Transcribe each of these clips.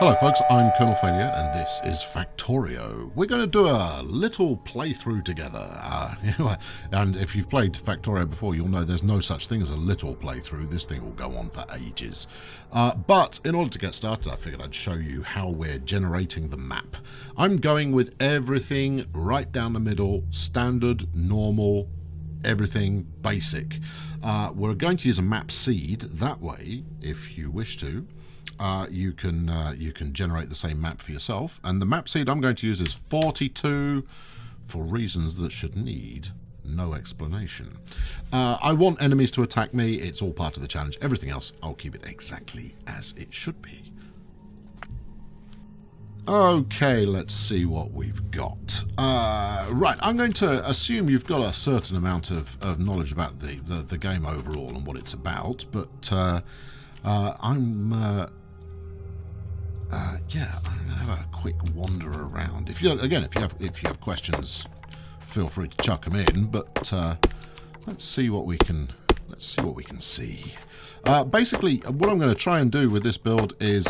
Hello folks, I'm Colonel Failure and this is Factorio. We're going to do a little playthrough together. And if you've played Factorio before, you'll know there's no such thing as a little playthrough. This thing will go on for ages. But in order to get started, I figured I'd show you how we're generating the map. I'm going with everything right down the middle, standard, normal, everything basic. We're going to use a map seed. That way, if you wish to, you can generate the same map for yourself, and the map seed I'm going to use is 42 for reasons that should need no explanation. I want enemies to attack me. It's all part of the challenge. Everything else, I'll keep it exactly as it should be. Okay, let's see what we've got. Right, I'm going to assume you've got a certain amount of knowledge about the game overall and what it's about, but yeah, I'm gonna have a quick wander around. If you have questions, feel free to chuck them in. But let's see what we can see. Basically, what I'm going to try and do with this build is,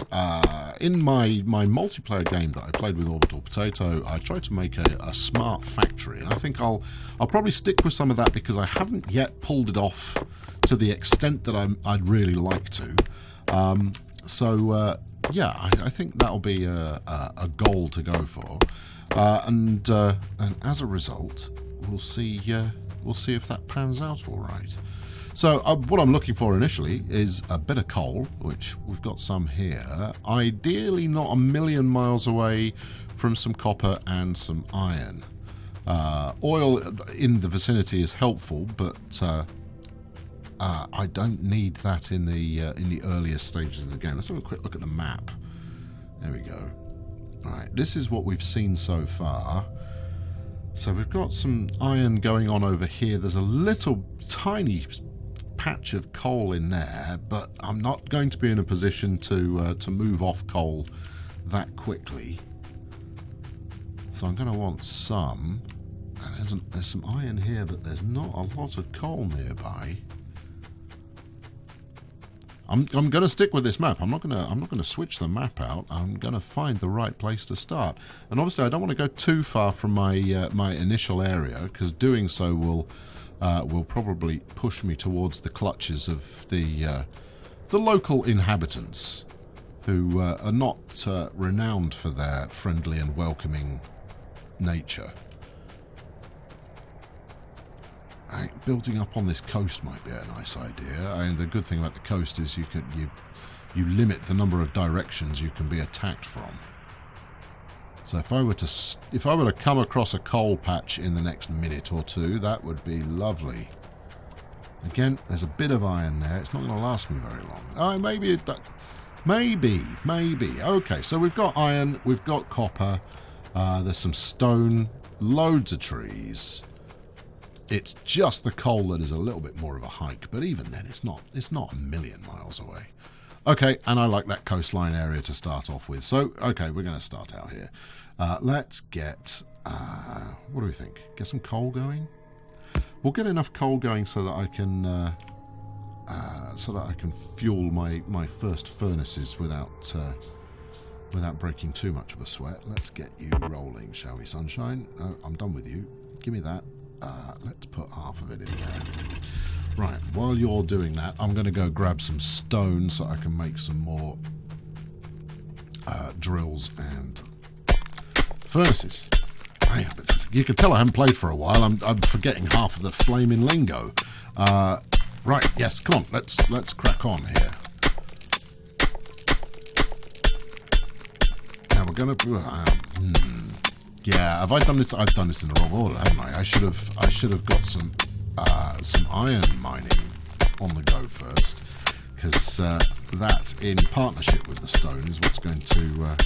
in my multiplayer game that I played with Orbital Potato, I tried to make a smart factory, and I think I'll probably stick with some of that because I haven't yet pulled it off to the extent that I'd really like to. Yeah, I think that'll be a goal to go for, and as a result, we'll see if that pans out all right. So what I'm looking for initially is a bit of coal, which we've got some here. Ideally, not a million miles away from some copper and some iron. Oil in the vicinity is helpful, but I don't need that in the earliest stages of the game. Let's have a quick look at the map. There we go. Alright, this is what we've seen so far. So we've got some iron going on over here. There's a little tiny patch of coal in there, but I'm not going to be in a position to move off coal that quickly. So I'm going to want some. And there's some iron here, but there's not a lot of coal nearby. I'm going to stick with this map. I'm not going to switch the map out. I'm going to find the right place to start. And obviously, I don't want to go too far from my my initial area, because doing so will probably push me towards the clutches of the local inhabitants, who are not renowned for their friendly and welcoming nature. Building up on this coast might be a nice idea. And the good thing about the coast is you limit the number of directions you can be attacked from. So if I were to come across a coal patch in the next minute or two, that would be lovely. Again, there's a bit of iron there. It's not going to last me very long. Maybe. Okay, so we've got iron, we've got copper. There's some stone, loads of trees. It's just the coal that is a little bit more of a hike, but even then, it's not a million miles away. Okay, and I like that coastline area to start off with. So, okay, we're going to start out here. Let's get, what do we think? Get some coal going? We'll get enough coal going so that I can fuel my first furnaces without breaking too much of a sweat. Let's get you rolling, shall we, sunshine? I'm done with you. Give me that. Let's put half of it in there. Right, while you're doing that, I'm going to go grab some stone so I can make some more drills and furnaces. You can tell I haven't played for a while. I'm forgetting half of the flaming lingo. Right, yes, come on, let's crack on here. Now we're going to... Yeah, have I done this? I've done this in the wrong order, haven't I? I should have got some iron mining on the go first, because that, in partnership with the stone, is what's going to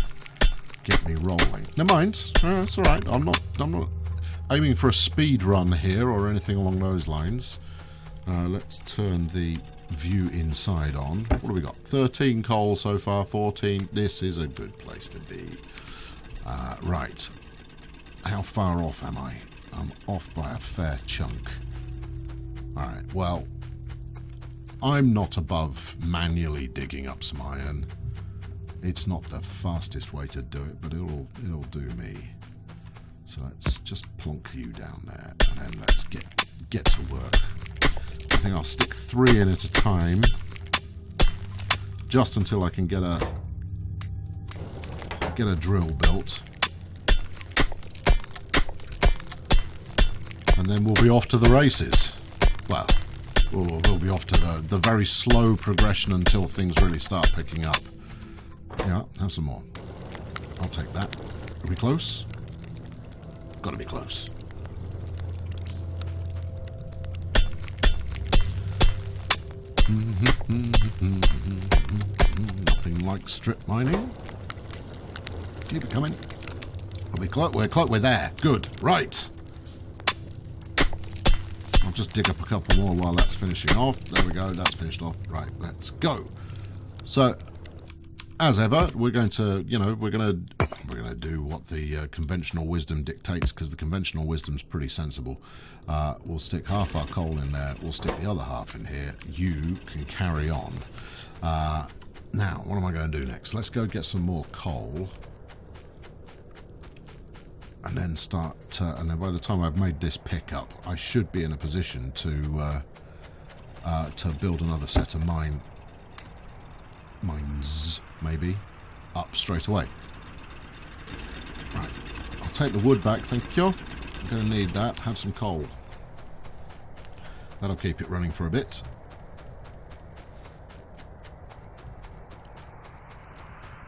get me rolling. Never mind, that's all right. I'm not aiming for a speed run here or anything along those lines. Let's turn the view inside on. What do we got? 13 coal so far, 14. This is a good place to be. Right. How far off am I? I'm off by a fair chunk. Alright, well, I'm not above manually digging up some iron. It's not the fastest way to do it, but it'll do me. So let's just plonk you down there, and then let's get to work. I think I'll stick 3 in at a time, just until I can get a drill built, and then we'll be off to the races. Well, we'll be off to the very slow progression until things really start picking up. Yeah, have some more. I'll take that. Are we close? Gotta be close. Nothing like strip mining. Keep it coming. We're there. Good. Right. I'll just dig up a couple more while that's finishing off. There we go. That's finished off. Right. Let's go. So, as ever, we're going to do what the conventional wisdom dictates, because the conventional wisdom's pretty sensible. We'll stick half our coal in there. We'll stick the other half in here. You can carry on. Now, what am I going to do next? Let's go get some more coal. And then and then by the time I've made this pickup, I should be in a position to build another set of mines, maybe, up straight away. Right, I'll take the wood back, thank you. I'm going to need that. Have some coal. That'll keep it running for a bit.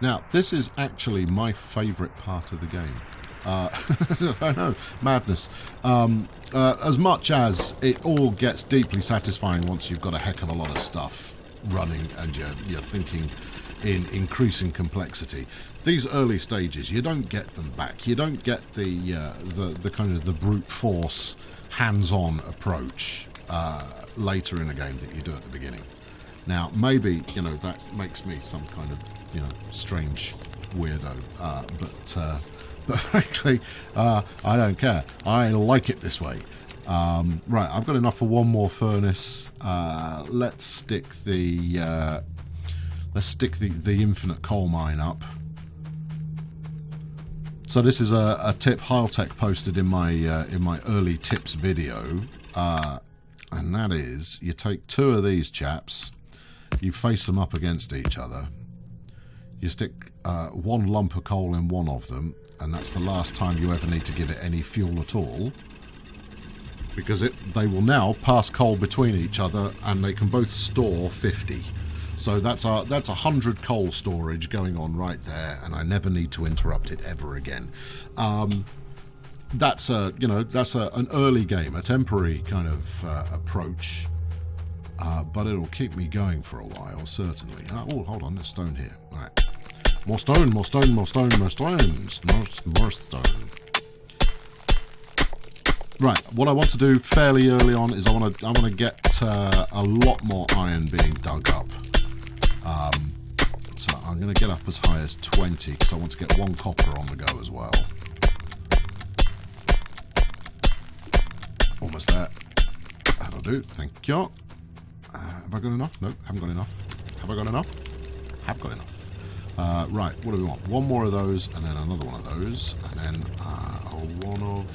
Now, this is actually my favourite part of the game. I know, madness. As much as it all gets deeply satisfying once you've got a heck of a lot of stuff running and you're thinking in increasing complexity. These early stages, you don't get them back. You don't get the kind of the brute force, hands-on approach later in a game that you do at the beginning. Now, maybe that makes me some kind of strange weirdo, but frankly, I don't care. I like it this way. Right, I've got enough for one more furnace. Let's stick the infinite coal mine up. So this is a tip Hyletech posted in my early tips video, and that is you take 2 of these chaps, you face them up against each other, you stick 1 lump of coal in one of them, and that's the last time you ever need to give it any fuel at all, because they will now pass coal between each other, and they can both store 50. So that's 100 coal storage going on right there, and I never need to interrupt it ever again. That's an early game, a temporary kind of approach, but it'll keep me going for a while, certainly. Oh, hold on, there's stone here. All right. More stone, more stone, more stone, more stones, more stone. Right, what I want to do fairly early on is I want to get a lot more iron being dug up. So I'm going to get up as high as 20 because I want to get 1 copper on the go as well. Almost there. That'll do. Thank you. Have I got enough? Nope, haven't got enough. Have I got enough? Have got enough. Right, what do we want? 1 more of those, and then another one of those, and then 1 of...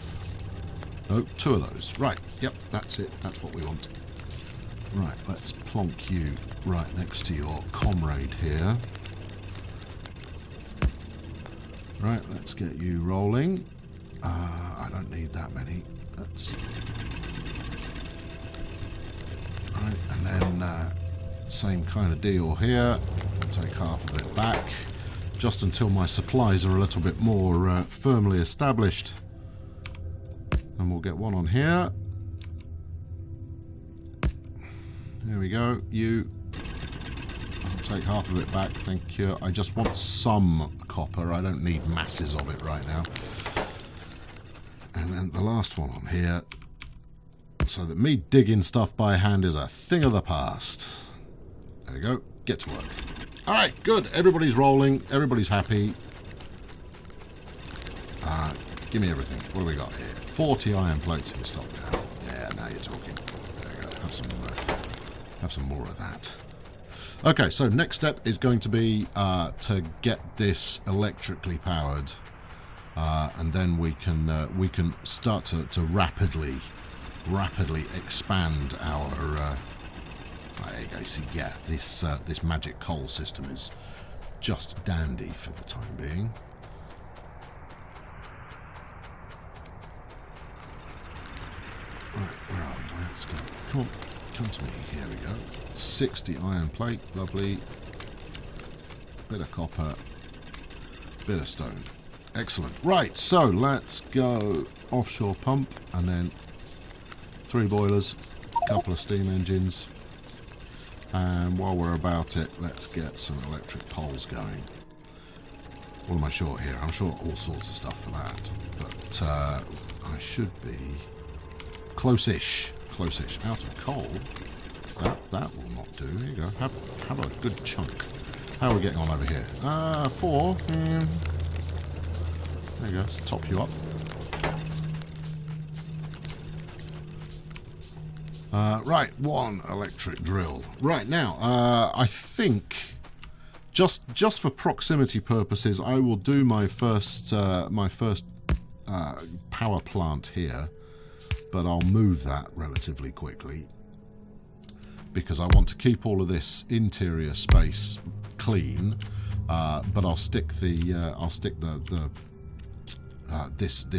No, 2 of those. Right, yep, that's it. That's what we want. Right, let's plonk you right next to your comrade here. Right, let's get you rolling. I don't need that many. That's... Right, and then same kind of deal here. I'll take half of it back, just until my supplies are a little bit more firmly established. And we'll get 1 on here. There we go. I'll take half of it back, thank you. I just want some copper. I don't need masses of it right now. And then the last one on here, so that me digging stuff by hand is a thing of the past. There we go. Get to work. All right, good. Everybody's rolling. Everybody's happy. Give me everything. What do we got here? 40 iron plates in stock now. Yeah, now you're talking. There you go. Have some more of that. Okay, so next step is going to be to get this electrically powered, and then we can start to rapidly expand our. There you go. See, yeah, this magic coal system is just dandy for the time being. Right, where are we? Let's go. Come on, come to me. Here we go. 60 iron plate, lovely. Bit of copper, bit of stone. Excellent. Right, so let's go offshore pump, and then 3 boilers, a couple of steam engines, and while we're about it, let's get some electric poles going. What am I short here? I'm short all sorts of stuff for that, but I should be close-ish. Out of coal. That will not do. Here you go. Have a good chunk. How are we getting on over here? 4. There you go. Let's top you up. Right, 1 electric drill. Right now, I think just for proximity purposes, I will do my first power plant here, but I'll move that relatively quickly because I want to keep all of this interior space clean. But I'll stick this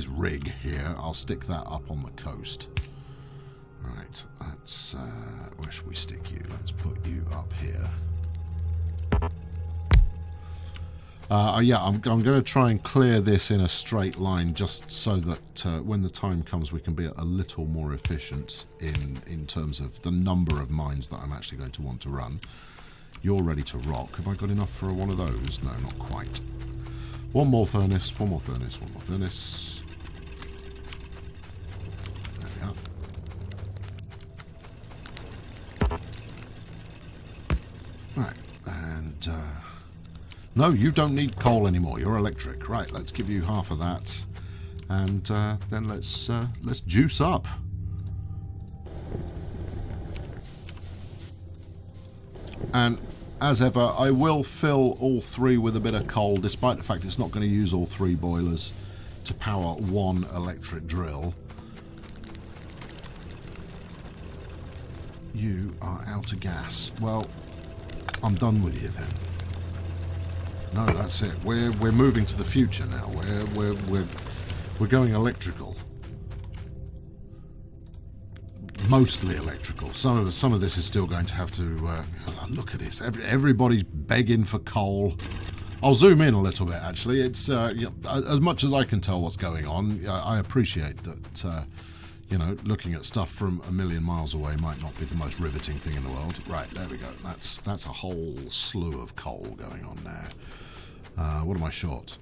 rig here. I'll stick that up on the coast. Right, let's where should we stick you? Let's put you up here. Yeah, I'm going to try and clear this in a straight line, just so that when the time comes, we can be a little more efficient in terms of the number of mines that I'm actually going to want to run. You're ready to rock. Have I got enough for one of those? No, not quite. One more furnace, one more furnace, one more furnace. There we are. Right, and no, you don't need coal anymore. You're electric. Right, let's give you half of that, and then let's juice up. And as ever, I will fill all 3 with a bit of coal, despite the fact it's not going to use all 3 boilers to power 1 electric drill. You are out of gas. Well, I'm done with you then. No, that's it. We're moving to the future now. We're going electrical. Mostly electrical. Some of this is still going to have to look at this. Everybody's begging for coal. I'll zoom in a little bit. Actually, it's you know, as much as I can tell what's going on. I appreciate that. You know, looking at stuff from a million miles away might not be the most riveting thing in the world. Right, there we go. That's a whole slew of coal going on there. What am I short?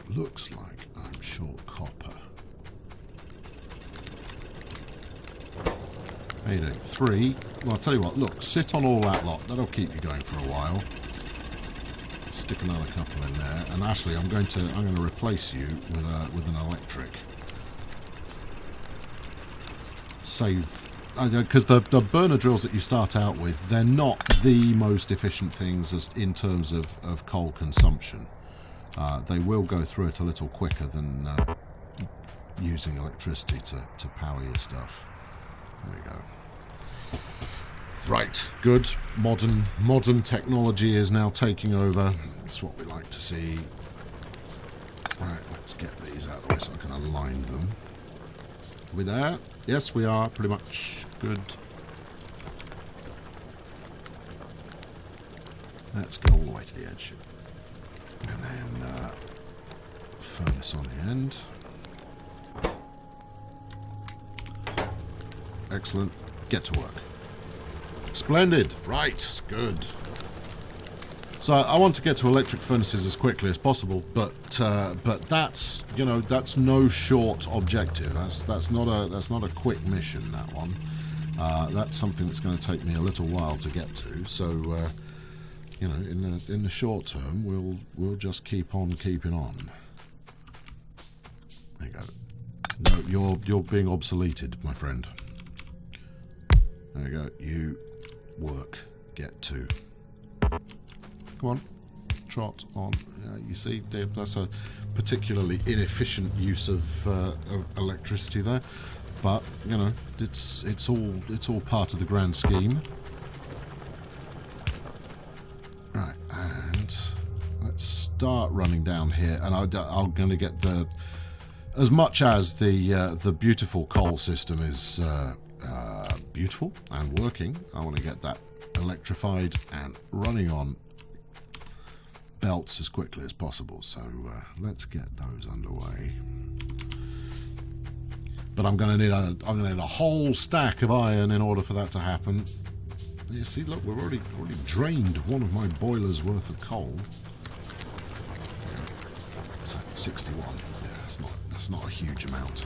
Looks like I'm short copper. How you doing? 3. Well, I'll tell you what. Look, sit on all that lot. That'll keep you going for a while. Stick another couple in there. And Ashley, I'm going to replace you with an electric. Save, because the burner drills that you start out with, they're not the most efficient things as in terms of coal consumption. They will go through it a little quicker than using electricity to power your stuff. There we go. Right, good. Modern technology is now taking over. That's what we like to see. Right, let's get these out of the way so I can align them. Are we there? Yes, we are, pretty much. Good. Let's go all the way to the edge. And then furnace on the end. Excellent. Get to work. Splendid. Right. Good. So I want to get to electric furnaces as quickly as possible, but that's, you know, that's no short objective. That's not a quick mission, that one. That's something that's going to take me a little while to get to. So you know, in the short term, we'll just keep on keeping on. There you go. No, you're being obsoleted, my friend. There you go. You work. Get to. Come on. Trot on. You see, that's a particularly inefficient use of electricity there. But, you know, it's all part of the grand scheme. Right, and let's start running down here, and I'm going to get the, as much as the beautiful coal system is beautiful and working, I want to get that electrified and running on belts as quickly as possible. So let's get those underway. But I'm going to need a whole stack of iron in order for that to happen. You see, look, we've already drained one of my boilers worth of coal. So 61. Yeah, that's not a huge amount.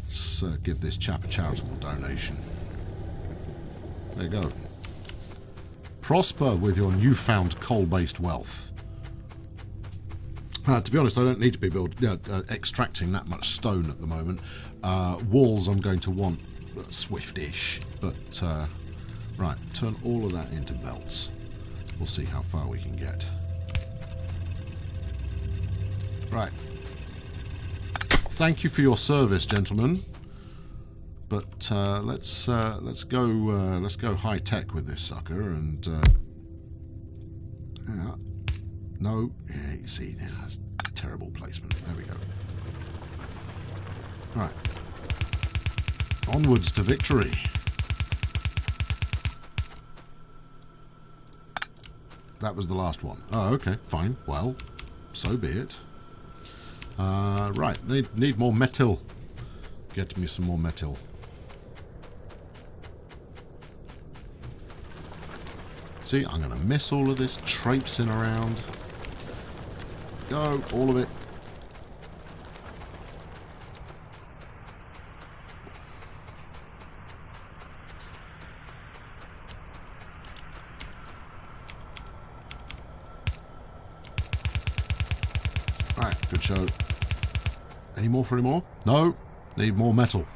Let's give this chap a charitable donation. There you go. Prosper with your newfound coal-based wealth. To be honest, I don't need to be extracting that much stone at the moment. Walls I'm going to want swift-ish, but right, turn all of that into belts. We'll see how far we can get. Right. Thank you for your service, gentlemen. But let's go high tech with this sucker and. Yeah. No, yeah, you see, yeah, that's terrible placement. There we go. Right. Onwards to victory. That was the last one. Oh, okay, fine. Well, so be it. Right, need more metal. Get me some more metal. See, I'm going to miss all of this traipsing around. Go, all of it. Right, good show. Any more for any more? No, need more metal.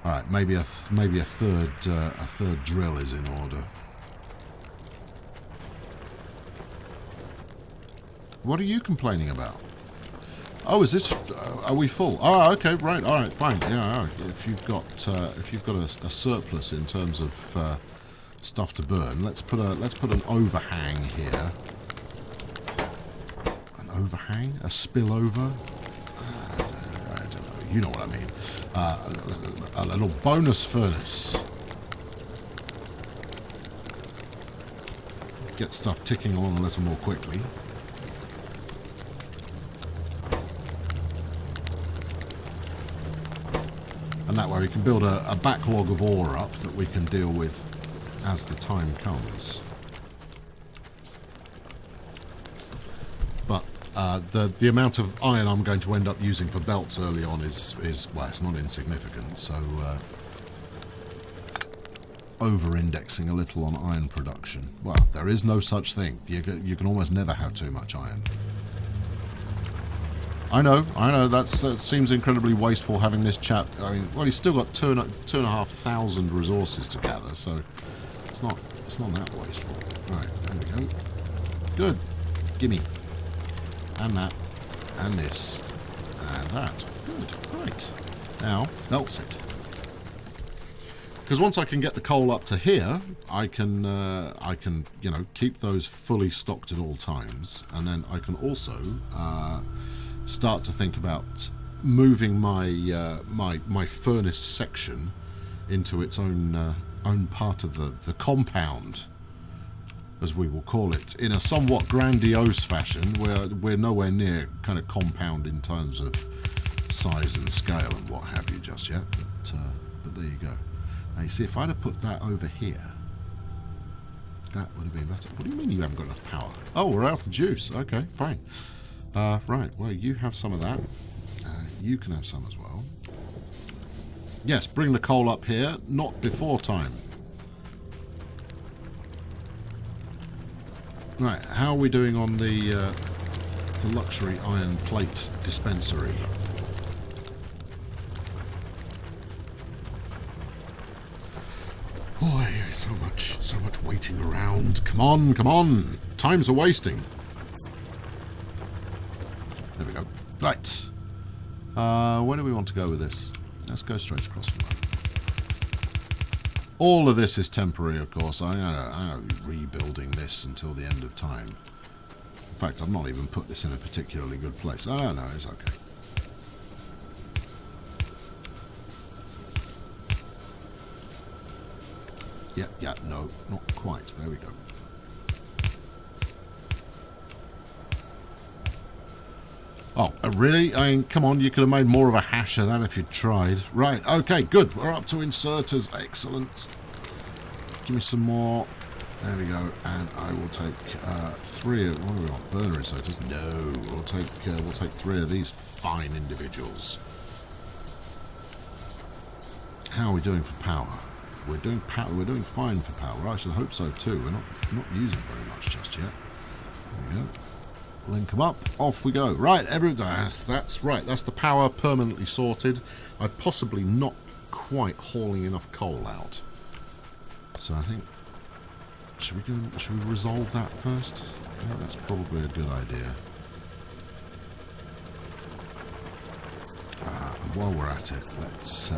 All right, maybe a third drill is in order. What are you complaining about? Oh, is this? Are we full? Oh, okay, right. All right, fine. Yeah, if you've got a surplus in terms of stuff to burn, let's put an overhang here. An overhang? A spillover? I don't know. You know what I mean. A little bonus furnace. Get stuff ticking along a little more quickly. And that way we can build a backlog of ore up that we can deal with as the time comes. But the amount of iron I'm going to end up using for belts early on is well, it's not insignificant. So over-indexing a little on iron production. Well, there is no such thing. You can almost never have too much iron. I know. That seems incredibly wasteful having this chap. I mean, well, he's still got 2,500 resources to gather, so it's not that wasteful. Right, there we go. Good. Gimme. And that, and this, and that. Good. Right. Now, belts it. Because once I can get the coal up to here, I can keep those fully stocked at all times, and then I can also start to think about moving my my furnace section into its own part of the compound, as we will call it, in a somewhat grandiose fashion. We're nowhere near kind of compound in terms of size and scale and what have you just yet, but there you go. Now you see, if I'd have put that over here, that would have been better. What do you mean you haven't got enough power? Oh, we're out of juice. Okay, fine. Right, well, you have some of that. You can have some as well. Yes, bring the coal up here, not before time. Right, how are we doing on the luxury iron plate dispensary? So much waiting around. Come on, come on. Times are wasting. There we go. Right. Where do we want to go with this? Let's go straight across from that. All of this is temporary, of course. I'm going to be rebuilding this until the end of time. In fact, I've not even put this in a particularly good place. Oh, no, it's okay. Yeah, no, not quite. There we go. Oh, really? I mean, come on, you could have made more of a hash of that if you'd tried. Right, okay, good. We're up to inserters. Excellent. Give me some more. There we go. And I will take 3 of... What do we want? Burner inserters? No. We'll take 3 of these fine individuals. How are we doing for power? We're doing fine for power. I should hope so too. We're not using very much just yet. There we go. Link them up. Off we go. Right, that's right. That's the power permanently sorted. I'm possibly not quite hauling enough coal out. So I think should we resolve that first? Yeah, that's probably a good idea. And while we're at it, let's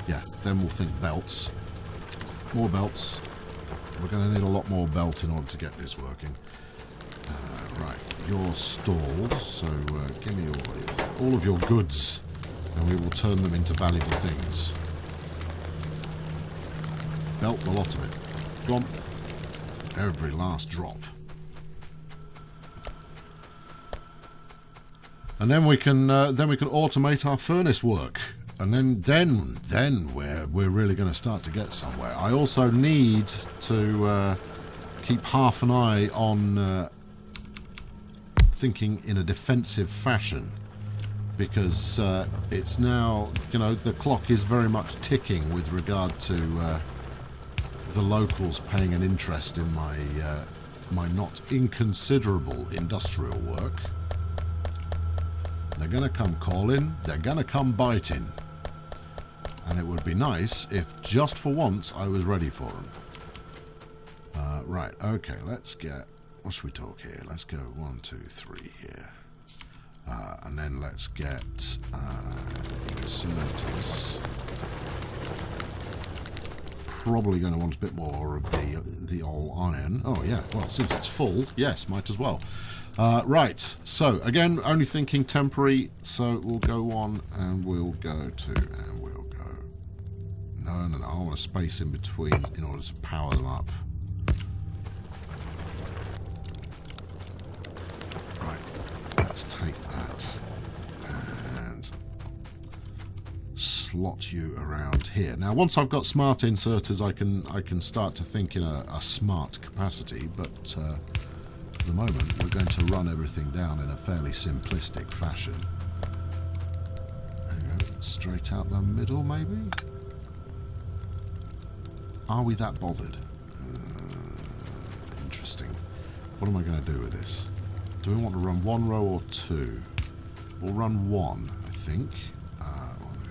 yeah, then we'll think belts. More belts. We're going to need a lot more belt in order to get this working. Right, you're stalled, so give me all of your goods, and we will turn them into valuable things. Belt the lot of it. Go on. Every last drop. And then we can automate our furnace work. And then we're really going to start to get somewhere. I also need to keep half an eye on thinking in a defensive fashion, because it's now, you know, the clock is very much ticking with regard to the locals paying an interest in my not inconsiderable industrial work. They're going to come calling. They're going to come biting. And it would be nice if, just for once, I was ready for them. Right, okay, let's get... What should we talk here? Let's go 1, 2, 3 here. And then let's get inserters. Probably going to want a bit more of the old iron. Oh, yeah, well, since it's full, yes, might as well. Right, so, again, only thinking temporary, so we'll go on and we'll go to... and we'll go... No, I want a space in between in order to power them up. Right, let's take that and slot you around here. Now, once I've got smart inserters, I can start to think in a smart capacity, but at the moment we're going to run everything down in a fairly simplistic fashion. There you go, straight out the middle, maybe. Are we that bothered? Interesting. What am I going to do with this? Do we want to run 1 row or 2? We'll run 1, I think. 1,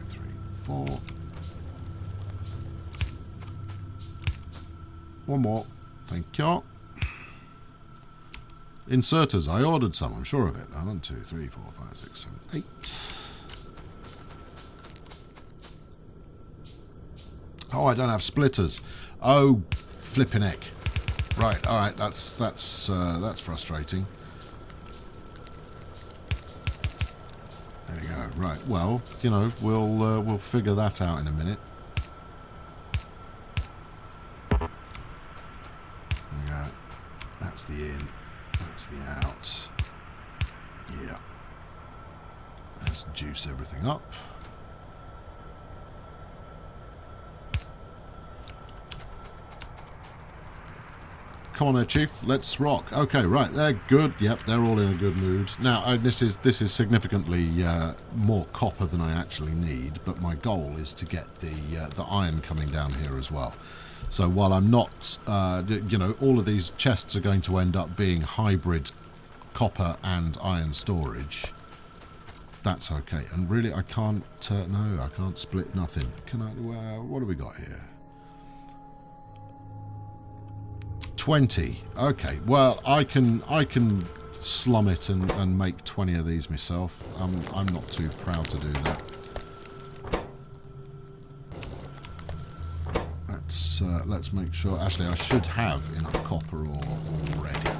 2, 3, 4. One more. Thank you. Inserters. I ordered some. I'm sure of it. 1, 2, 3, 4, 5, 6, 7, 8. Oh, I don't have splitters. Oh, flipping heck. Right, all right. That's frustrating. There you go. Right. Well, you know, we'll figure that out in a minute. There you go. That's the in. That's the out. Yeah. Let's juice everything up. Come on there, Chief. Let's rock. Okay, right. They're good. Yep, they're all in a good mood. Now, this is significantly more copper than I actually need, but my goal is to get the iron coming down here as well. So while I'm not, you know, all of these chests are going to end up being hybrid copper and iron storage. That's okay. And really, I can't. No, I can't split nothing. Can I? What do we got here? 20. Okay, well, I can slum it and make 20 of these myself. I'm not too proud to do that. Let's make sure. Actually, I should have enough copper ore already.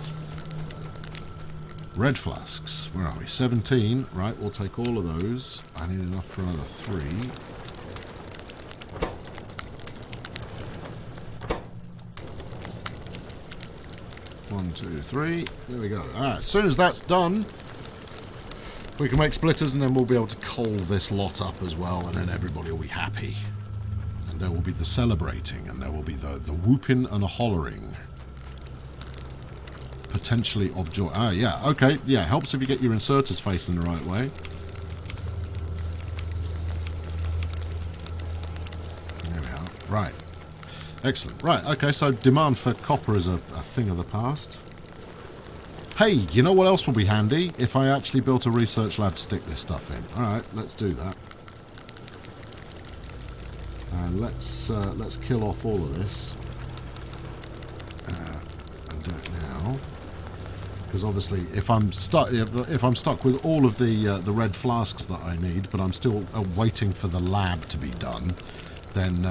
Red flasks. Where are we? 17. Right, we'll take all of those. I need enough for another 3. One, two, 3. There we go. Alright, as soon as that's done, we can make splitters, and then we'll be able to coal this lot up as well, and then everybody will be happy. And there will be the celebrating, and there will be the whooping and a hollering. Potentially of joy. Ah, yeah, okay. Yeah, helps if you get your inserters facing the right way. There we are. Right. Excellent. Right, okay, so demand for copper is a thing of the past. Hey, you know what else will be handy? If I actually built a research lab to stick this stuff in. Alright, let's do that. And let's kill off all of this. And do it now. Because obviously, if I'm stuck with all of the red flasks that I need, but I'm still waiting for the lab to be done, then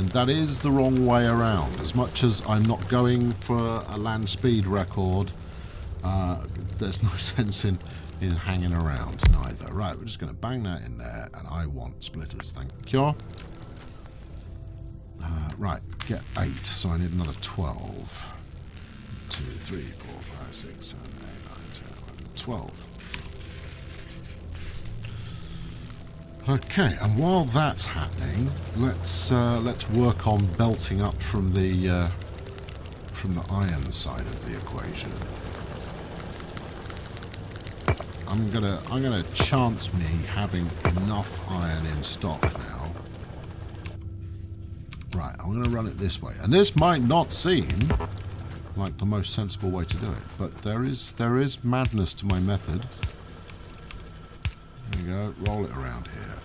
that is the wrong way around. As much as I'm not going for a land speed record, there's no sense in hanging around neither. Right, we're just going to bang that in there, and I want splitters. Thank you. Right, get 8, so I need another 12. 2, 3, 4, 5, 6, 7, 8, 9, 10, 11, 12. Okay, and while that's happening, let's work on belting up from the iron side of the equation. I'm gonna chance me having enough iron in stock now. Right, I'm gonna run it this way, and this might not seem like the most sensible way to do it, but there is madness to my method. There we go, roll it around here.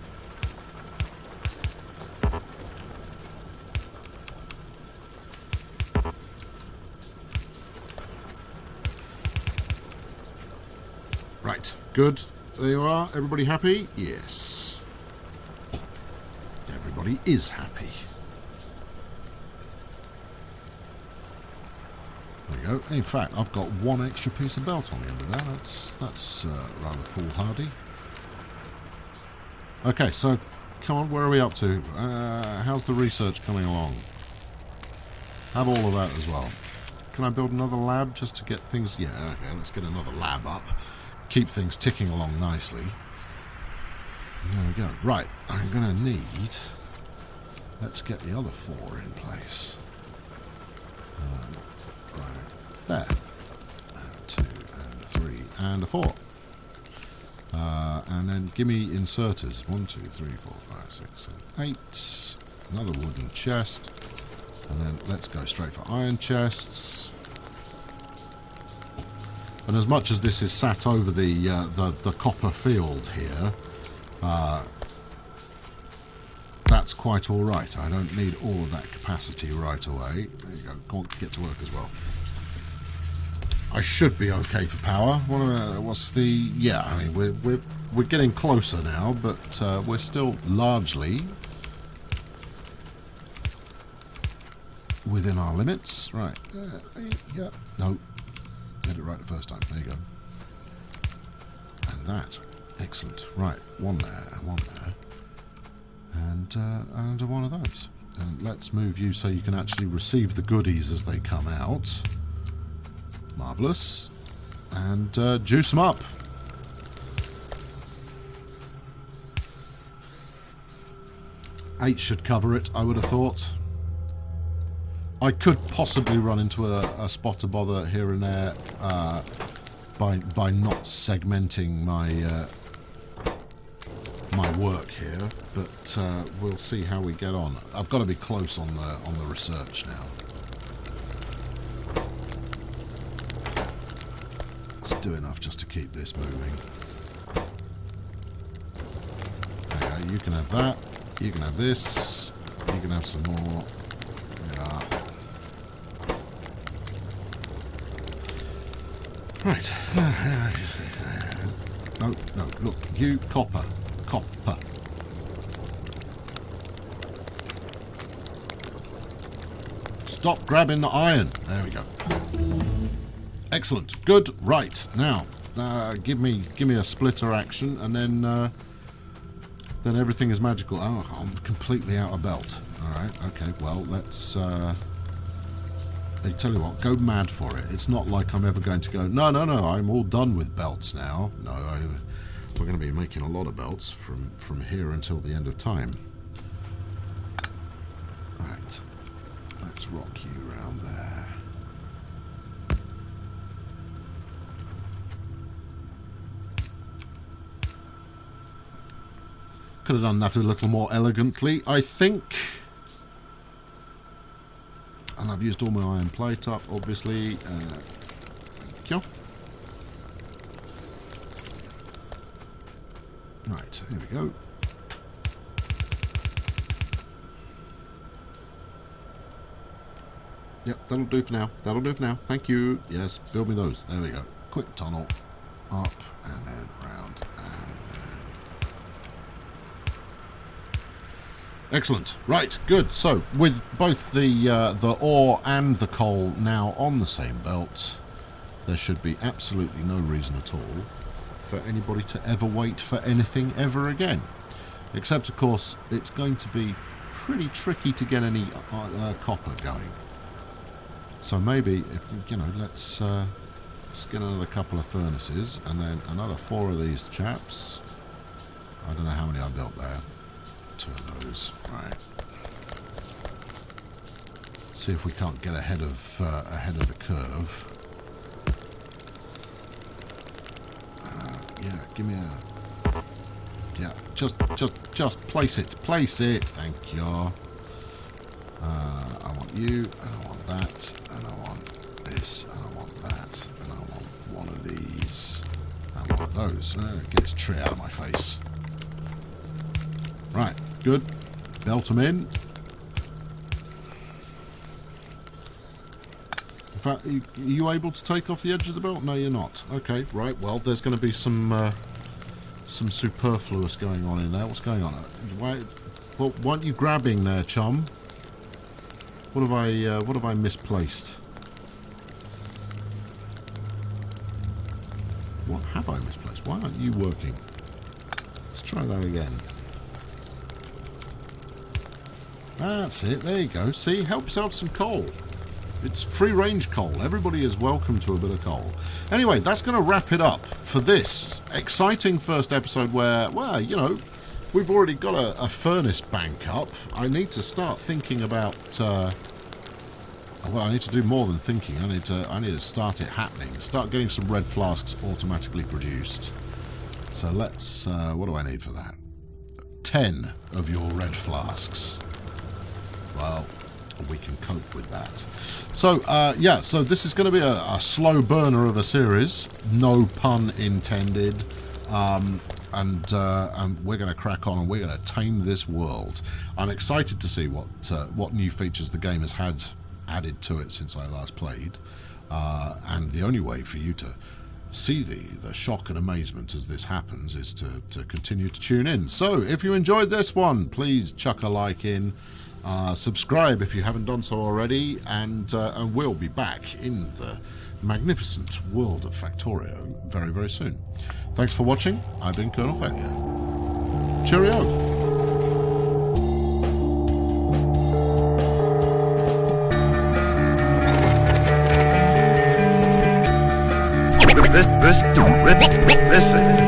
Right, good. There you are. Everybody happy? Yes. Everybody is happy. There we go. In fact, I've got 1 extra piece of belt on the end of that. That's rather foolhardy. Okay, so come on, where are we up to? How's the research coming along? Have all of that as well. Can I build another lab just to get things... Yeah, okay, let's get another lab up. Keep things ticking along nicely. There we go. Right, I'm going to need... Let's get the other 4 in place. Right, there. 2 and 3 and a 4. And then give me inserters. 1, 2, 3, 4, 5, 6, 7, 8. Another wooden chest. And then let's go straight for iron chests. And as much as this is sat over the copper field here, that's quite all right. I don't need all of that capacity right away. There you go. Go on, get to work as well. I should be okay for power. What's the? Yeah, I mean we're getting closer now, but we're still largely within our limits. Right. Yeah. No. Get it right the first time. There you go. And that. Excellent. Right. 1 there, and 1 there. And one of those. And let's move you so you can actually receive the goodies as they come out. Marvellous. And juice them up. Eight should cover it, I would have thought. I could possibly run into a spot of bother here and there by not segmenting my my work here, but we'll see how we get on. I've got to be close on the research now. Let's do enough just to keep this moving. Okay, you can have that. You can have this. You can have some more. Yeah. Right. No, look, you copper. Stop grabbing the iron. There we go. Excellent. Good. Right. Now, give me a splitter action, and then everything is magical. Oh, I'm completely out of belt. All right. Okay. Well, let's. I tell you what, go mad for it. It's not like I'm ever going to go, no, I'm all done with belts now. No, we're going to be making a lot of belts from here until the end of time. Right, let's rock you around there. Could have done that a little more elegantly, I think. And I've used all my iron plate up, obviously. Thank you. Right, here we go. Yep, that'll do for now. That'll do for now. Thank you. Yes, build me those. There we go. Quick tunnel. Up and then round and then. Excellent. Right, good. So, with both the ore and the coal now on the same belt, there should be absolutely no reason at all for anybody to ever wait for anything ever again. Except, of course, it's going to be pretty tricky to get any copper going. So maybe, let's get another couple of furnaces and then another 4 of these chaps. I don't know how many I built there. 2 of those. Right. See if we can't get ahead of the curve. Yeah, give me a. Yeah, just place it. Place it. Thank you. I want you, and I want that, and I want this, and I want that, and I want one of these, and one of those. Get this tree out of my face. Right, good. Belt them in. In fact, are you able to take off the edge of the belt? No, you're not. Okay, right. Well, there's going to be some superfluous going on in there. What's going on? What aren't you grabbing there, chum? What have I misplaced? What have I misplaced? Why aren't you working? Let's try that again. That's it. There you go. See, help yourself some coal. It's free-range coal. Everybody is welcome to a bit of coal. Anyway, that's going to wrap it up for this exciting first episode where, well, we've already got a furnace bank up. I need to start thinking about. Well, I need to do more than thinking. I need to start it happening. Start getting some red flasks automatically produced. So let's. What do I need for that? 10 of your red flasks. Well, we can cope with that. So yeah. So this is going to be a slow burner of a series. No pun intended. And we're going to crack on and we're going to tame this world. I'm excited to see what new features the game has had added to it since I last played. And the only way for you to see the shock and amazement as this happens is to continue to tune in. So if you enjoyed this one, please chuck a like in. Subscribe if you haven't done so already. And we'll be back in the magnificent world of Factorio very, very soon. Thanks for watching. I've been Colonel Failure. Cheerio! Listen.